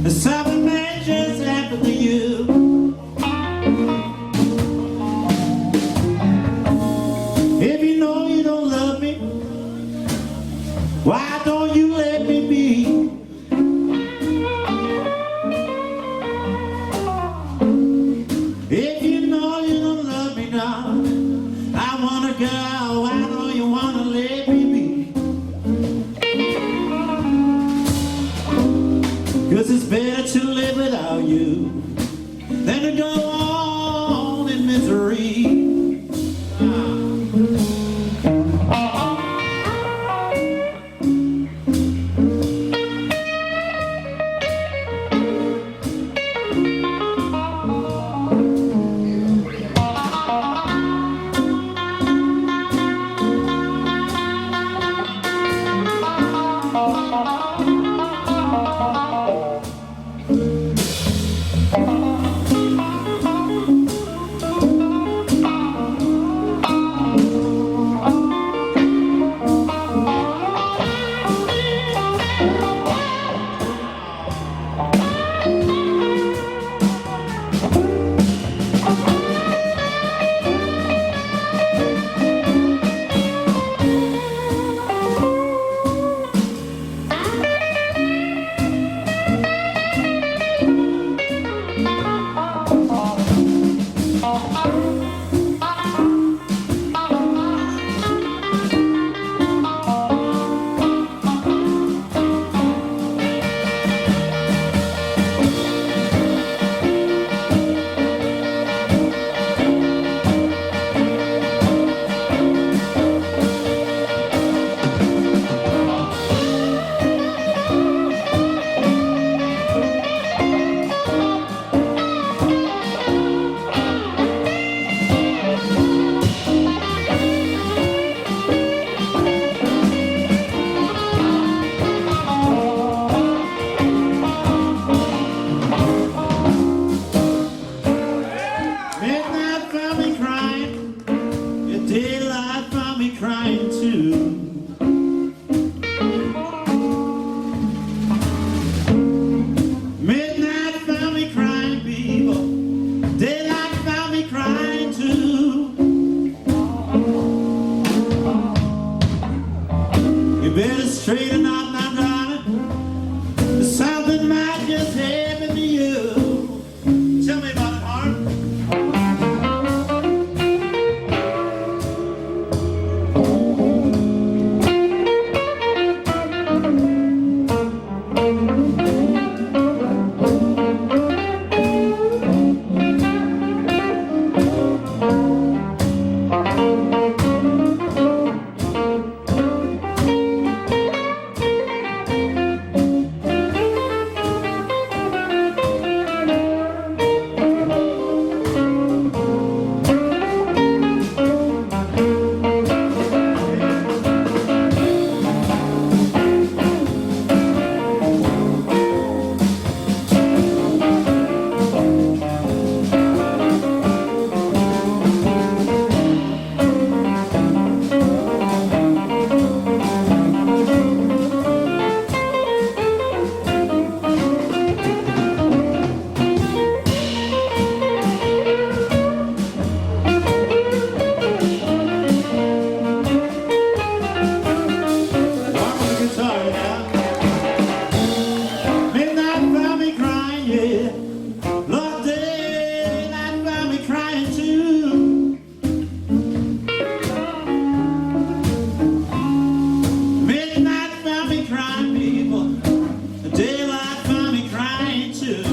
Something may just happen to you. If you know you don't love me, why don't you let me be? If you know you don't love me now, I wanna go, why don't you wanna let me be? 'Cause it's better to live without you than to go on in misery. Straighten out now, darling. Something might just happen to you. Tell me about it, Hart. Daylight found me crying too.